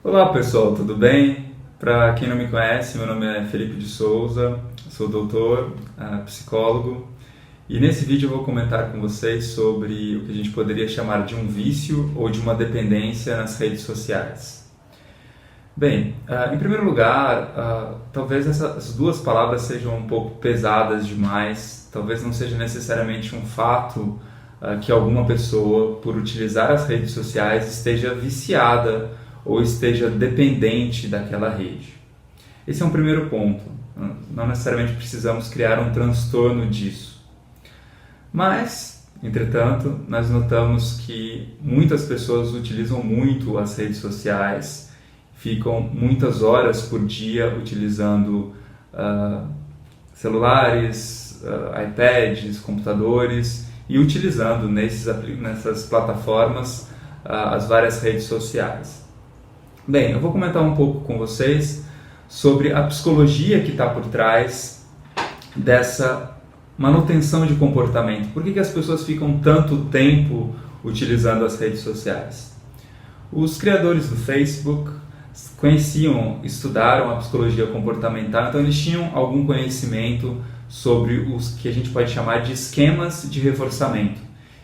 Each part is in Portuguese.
Olá pessoal, tudo bem? Para quem não me conhece, meu nome é Felipe de Souza, sou doutor, psicólogo, e nesse vídeo eu vou comentar com vocês sobre o que a gente poderia chamar de um vício ou de uma dependência nas redes sociais. Bem, em primeiro lugar, talvez essas duas palavras sejam um pouco pesadas demais, talvez não seja necessariamente um fato que alguma pessoa, por utilizar as redes sociais, esteja viciada ou esteja dependente daquela rede. Esse é um primeiro ponto. Não necessariamente precisamos criar um transtorno disso. Mas, entretanto, nós notamos que muitas pessoas utilizam muito as redes sociais, ficam muitas horas por dia utilizando celulares, iPads, computadores e utilizando nessas plataformas as várias redes sociais. Bem, eu vou comentar um pouco com vocês sobre a psicologia que está por trás dessa manutenção de comportamento. Por que as pessoas ficam tanto tempo utilizando as redes sociais? Os criadores do Facebook estudaram a psicologia comportamental, então eles tinham algum conhecimento sobre os que a gente pode chamar de esquemas de reforçamento.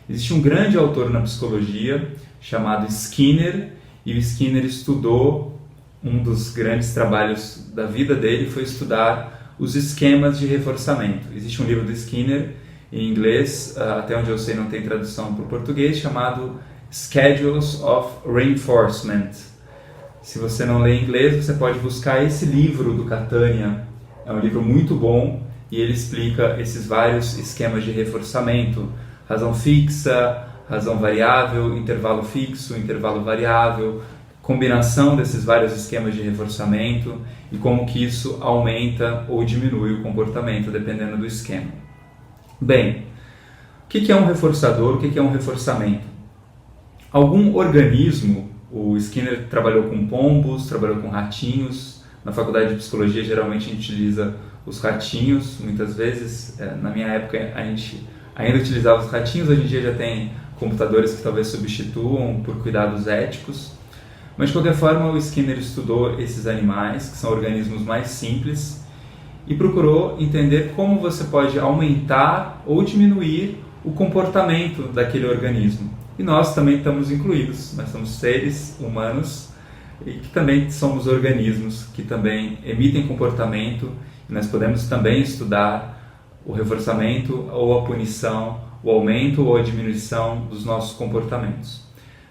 Existe um grande autor na psicologia chamado Skinner, e o Skinner estudou, um dos grandes trabalhos da vida dele foi estudar os esquemas de reforçamento. Existe um livro do Skinner em inglês, até onde eu sei não tem tradução para o português, chamado Schedules of Reinforcement. Se você não lê inglês, você pode buscar esse livro do Catania. É um livro muito bom e ele explica esses vários esquemas de reforçamento: razão fixa, razão variável, intervalo fixo, intervalo variável, combinação desses vários esquemas de reforçamento e como que isso aumenta ou diminui o comportamento, dependendo do esquema. Bem, o que é um reforçador? O que é um reforçamento? Algum organismo, o Skinner trabalhou com pombos, trabalhou com ratinhos. Na faculdade de psicologia, geralmente a gente utiliza os ratinhos, muitas vezes. Na minha época, a gente ainda utilizava os ratinhos, hoje em dia já tem computadores que talvez substituam por cuidados éticos. Mas, de qualquer forma, o Skinner estudou esses animais, que são organismos mais simples, e procurou entender como você pode aumentar ou diminuir o comportamento daquele organismo. E nós também estamos incluídos, nós somos seres humanos e que também somos organismos que também emitem comportamento, e nós podemos também estudar o reforçamento ou a punição, o aumento ou a diminuição dos nossos comportamentos.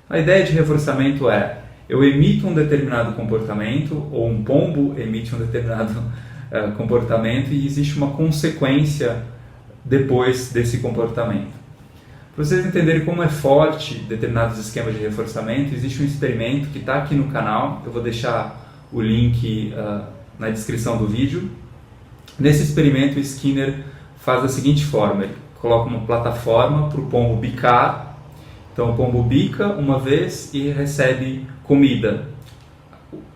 A ideia de reforçamento é: eu emito um determinado comportamento, ou um pombo emite um determinado comportamento, e existe uma consequência depois desse comportamento. Para vocês entenderem como é forte determinados esquemas de reforçamento, existe um experimento que está aqui no canal, eu vou deixar o link na descrição do vídeo. Nesse experimento, o Skinner faz da seguinte forma: ele coloca uma plataforma para o pombo bicar. Então o pombo bica uma vez e recebe comida.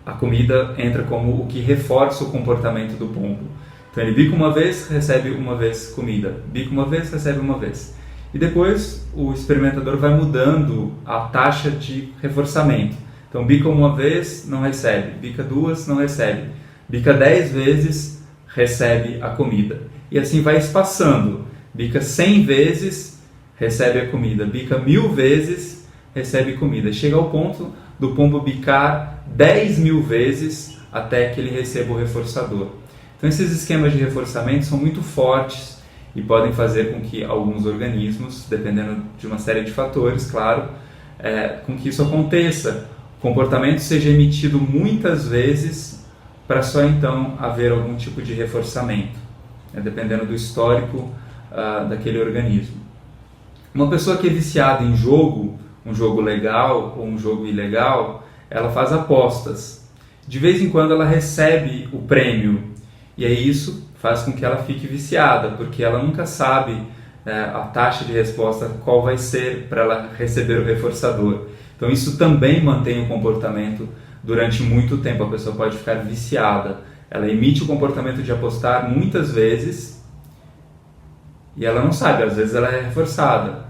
A comida entra como o que reforça o comportamento do pombo. Então ele bica uma vez, recebe uma vez comida. Bica uma vez, recebe uma vez. E depois o experimentador vai mudando a taxa de reforçamento. Então bica uma vez, não recebe. Bica duas, não recebe. Bica 10 vezes, recebe a comida. E assim vai espaçando. Bica 100 vezes, recebe a comida. Bica 1000 vezes, recebe comida. Chega ao ponto do pombo bicar 10.000 vezes até que ele receba o reforçador. Então esses esquemas de reforçamento são muito fortes e podem fazer com que alguns organismos, dependendo de uma série de fatores, claro, com que isso aconteça. O comportamento seja emitido muitas vezes para só então haver algum tipo de reforçamento, dependendo do histórico daquele organismo. Uma pessoa que é viciada em jogo, um jogo legal ou um jogo ilegal, ela faz apostas. De vez em quando ela recebe o prêmio, e aí isso faz com que ela fique viciada, porque ela nunca sabe a taxa de resposta, qual vai ser para ela receber o reforçador. Então isso também mantém o comportamento durante muito tempo. A pessoa pode ficar viciada. Ela emite o comportamento de apostar muitas vezes e ela não sabe, às vezes ela é reforçada.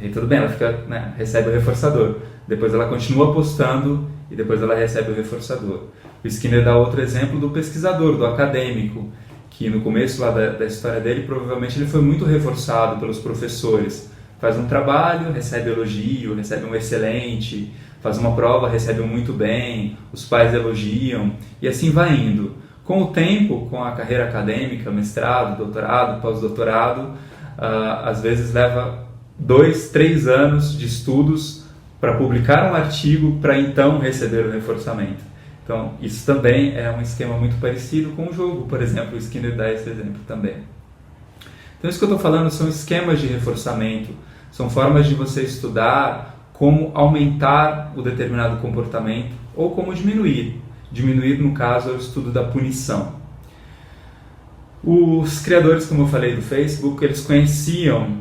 E tudo bem, ela recebe o reforçador. Depois ela continua apostando e depois ela recebe o reforçador. O Skinner dá outro exemplo do pesquisador, do acadêmico, que no começo lá da história dele, provavelmente ele foi muito reforçado pelos professores. Faz um trabalho, recebe elogio, recebe um excelente, faz uma prova, recebe um muito bem, os pais elogiam, e assim vai indo. Com o tempo, com a carreira acadêmica, mestrado, doutorado, pós-doutorado, às vezes leva 2, 3 anos de estudos para publicar um artigo para então receber o reforçamento. Então, isso também é um esquema muito parecido com o jogo, por exemplo, o Skinner dá esse exemplo também. Então, isso que eu estou falando são esquemas de reforçamento, são formas de você estudar como aumentar o determinado comportamento ou como diminuir. Diminuir, no caso, é o estudo da punição. Os criadores, como eu falei, do Facebook, eles conheciam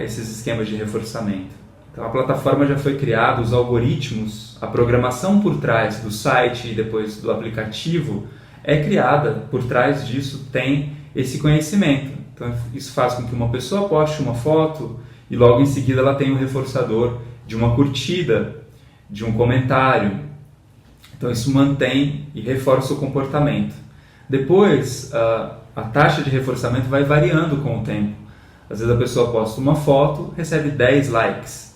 esses esquemas de reforçamento. Então, a plataforma já foi criada, os algoritmos, a programação por trás do site e depois do aplicativo é criada, por trás disso tem esse conhecimento. Então, isso faz com que uma pessoa poste uma foto e logo em seguida ela tenha um reforçador de uma curtida, de um comentário. Então, isso mantém e reforça o comportamento. Depois, a taxa de reforçamento vai variando com o tempo. Às vezes a pessoa posta uma foto, recebe 10 likes.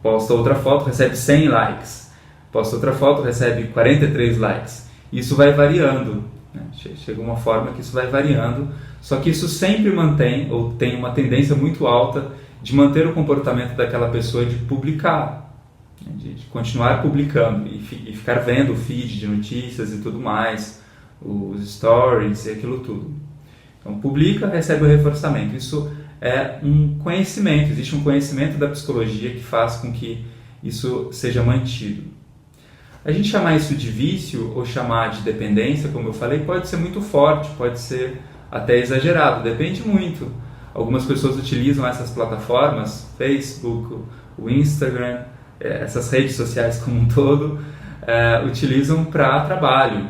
Posta outra foto, recebe 100 likes. Posta outra foto, recebe 43 likes. Isso vai variando. Né? Chega uma forma que isso vai variando. Só que isso sempre mantém, ou tem uma tendência muito alta, de manter o comportamento daquela pessoa de publicar. De continuar publicando e ficar vendo o feed de notícias e tudo mais, os stories e aquilo tudo. Então, publica, recebe o reforçamento. Isso é um conhecimento, existe um conhecimento da psicologia que faz com que isso seja mantido. A gente chamar isso de vício ou chamar de dependência, como eu falei, pode ser muito forte, pode ser até exagerado, depende muito. Algumas pessoas utilizam essas plataformas, Facebook, o Instagram, essas redes sociais como um todo, utilizam para trabalho,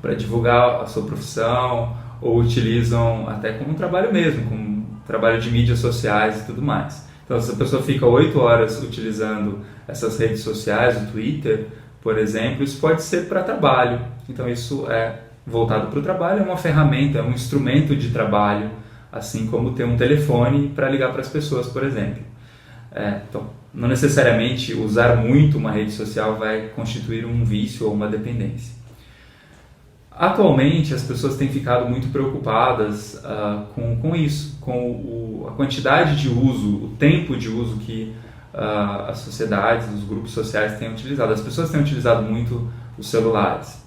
para divulgar a sua profissão, ou utilizam até como um trabalho mesmo, como um trabalho de mídias sociais e tudo mais. Então, se a pessoa fica 8 horas utilizando essas redes sociais, o Twitter, por exemplo, isso pode ser para trabalho. Então, isso é voltado para o trabalho, é uma ferramenta, é um instrumento de trabalho, assim como ter um telefone para ligar para as pessoas, por exemplo. Então, não necessariamente usar muito uma rede social vai constituir um vício ou uma dependência. Atualmente, as pessoas têm ficado muito preocupadas com isso, com a quantidade de uso, o tempo de uso que as sociedades, os grupos sociais têm utilizado. As pessoas têm utilizado muito os celulares.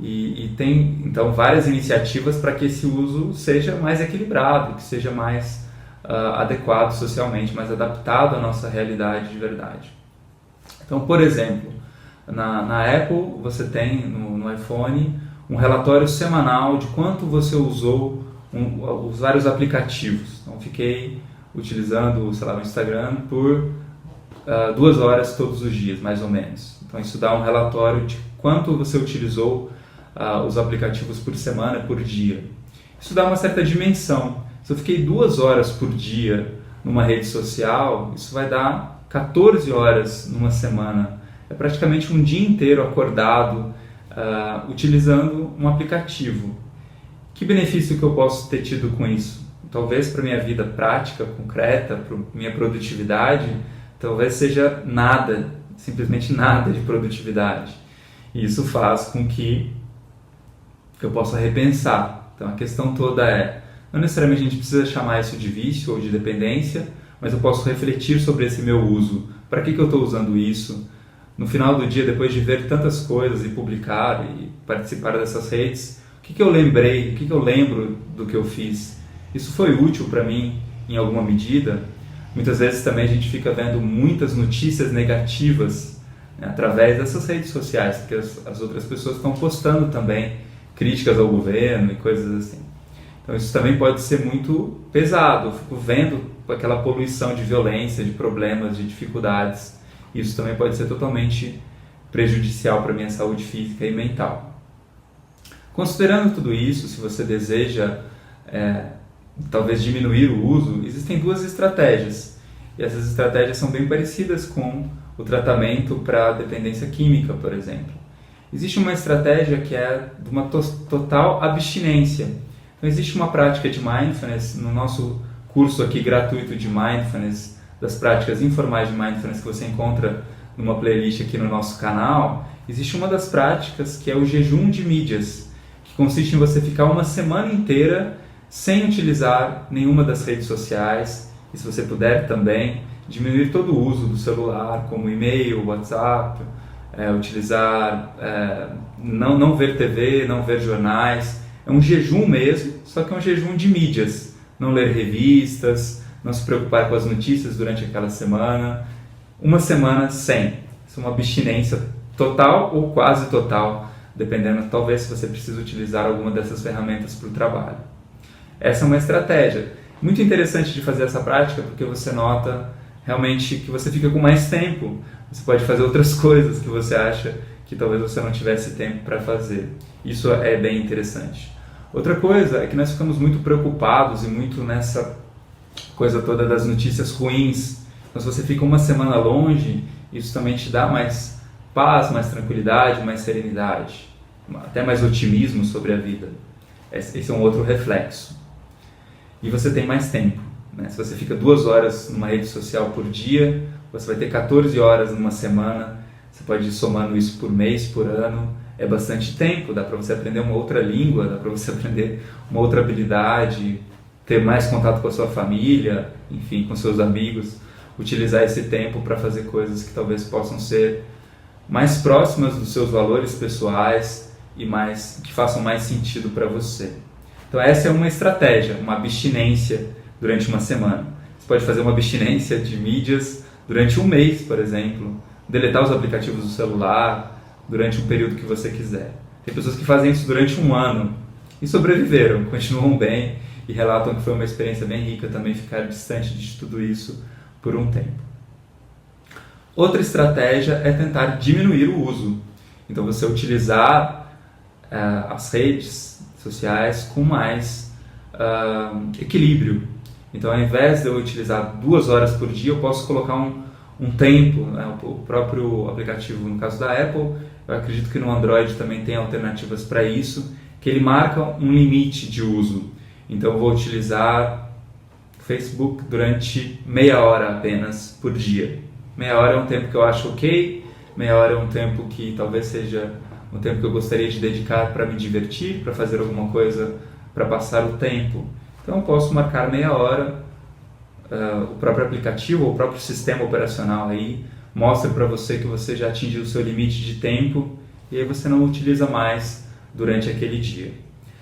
E tem, então, várias iniciativas para que esse uso seja mais equilibrado, que seja mais adequado socialmente, mais adaptado à nossa realidade de verdade. Então, por exemplo, na Apple, você tem no iPhone um relatório semanal de quanto você usou os vários aplicativos. Então, fiquei utilizando, sei lá, o Instagram por 2 horas todos os dias, mais ou menos. Então, isso dá um relatório de quanto você utilizou os aplicativos por semana, por dia. Isso dá uma certa dimensão. Se eu fiquei 2 horas por dia numa rede social, isso vai dar 14 horas numa semana. É praticamente um dia inteiro acordado, utilizando um aplicativo. Que benefício que eu posso ter tido com isso? Talvez para minha vida prática, concreta, para minha produtividade, talvez seja nada, simplesmente nada de produtividade. E isso faz com que eu possa repensar. Então a questão toda não necessariamente a gente precisa chamar isso de vício ou de dependência, mas eu posso refletir sobre esse meu uso. Para que eu estou usando isso? No final do dia, depois de ver tantas coisas e publicar e participar dessas redes, o que eu lembrei, o que eu lembro do que eu fiz? Isso foi útil para mim em alguma medida? Muitas vezes também a gente fica vendo muitas notícias negativas, né, através dessas redes sociais, porque as outras pessoas estão postando também críticas ao governo e coisas assim. Então isso também pode ser muito pesado, eu fico vendo aquela poluição de violência, de problemas, de dificuldades. Isso também pode ser totalmente prejudicial para a minha saúde física e mental. Considerando tudo isso, se você deseja talvez diminuir o uso, existem 2 estratégias. E essas estratégias são bem parecidas com o tratamento para dependência química, por exemplo. Existe uma estratégia que é de uma total abstinência. Então, existe uma prática de mindfulness, no nosso curso aqui gratuito de mindfulness, das práticas informais de mindfulness que você encontra numa playlist aqui no nosso canal, existe uma das práticas que é o jejum de mídias, que consiste em você ficar uma semana inteira sem utilizar nenhuma das redes sociais, e se você puder também, diminuir todo o uso do celular, como e-mail, WhatsApp, não ver TV, não ver jornais. É um jejum mesmo, só que é um jejum de mídias. Não ler revistas, não se preocupar com as notícias durante aquela semana. Uma semana sem. Isso é uma abstinência total ou quase total, dependendo, talvez, se você precisa utilizar alguma dessas ferramentas para o trabalho. Essa é uma estratégia. Muito interessante de fazer essa prática, porque você nota realmente que você fica com mais tempo. Você pode fazer outras coisas que você acha que talvez você não tivesse tempo para fazer. Isso é bem interessante. Outra coisa é que nós ficamos muito preocupados e muito nessa coisa toda das notícias ruins. Então, se você fica uma semana longe, isso também te dá mais paz, mais tranquilidade, mais serenidade, até mais otimismo sobre a vida. Esse é um outro reflexo. E você tem mais tempo, né? Se você fica 2 horas numa rede social por dia, você vai ter 14 horas numa semana. Você pode ir somando isso por mês, por ano. É bastante tempo, dá para você aprender uma outra língua, dá para você aprender uma outra habilidade, ter mais contato com a sua família, enfim, com seus amigos. Utilizar esse tempo para fazer coisas que talvez possam ser mais próximas dos seus valores pessoais e que façam mais sentido para você. Então essa é uma estratégia, uma abstinência durante uma semana. Você pode fazer uma abstinência de mídias durante um mês, por exemplo, deletar os aplicativos do celular durante um período que você quiser. Tem pessoas que fazem isso durante um ano e sobreviveram, continuam bem e relatam que foi uma experiência bem rica também ficar distante de tudo isso por um tempo. Outra estratégia é tentar diminuir o uso. Então você utilizar as redes sociais com mais equilíbrio. Então, ao invés de eu utilizar 2 horas por dia, eu posso colocar um tempo, né? O próprio aplicativo, no caso da Apple, eu acredito que no Android também tem alternativas para isso, que ele marca um limite de uso. Então, eu vou utilizar o Facebook durante meia hora apenas por dia. Meia hora é um tempo que eu acho ok, meia hora é um tempo que talvez seja um tempo que eu gostaria de dedicar para me divertir, para fazer alguma coisa, para passar o tempo. Então eu posso marcar meia hora, o próprio aplicativo ou o próprio sistema operacional aí mostra para você que você já atingiu o seu limite de tempo e aí você não utiliza mais durante aquele dia.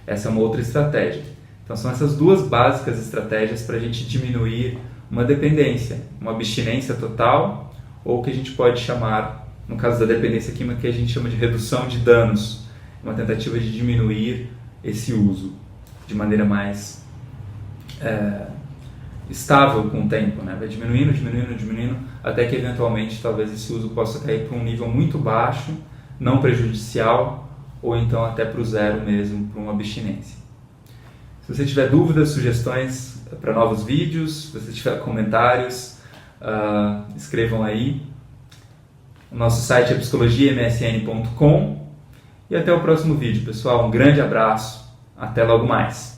Essa é uma outra estratégia. Então são essas 2 básicas estratégias para a gente diminuir uma dependência, uma abstinência total, ou que a gente pode chamar, no caso da dependência química, que a gente chama de redução de danos, uma tentativa de diminuir esse uso de maneira mais estável com o tempo, né? Vai diminuindo, até que eventualmente talvez esse uso possa cair para um nível muito baixo, não prejudicial, ou então até para o zero mesmo, para uma abstinência. Se você tiver dúvidas, sugestões para novos vídeos, se você tiver comentários, escrevam aí. O nosso site é psicologiamsn.com e até o próximo vídeo, pessoal. Um grande abraço, até logo mais.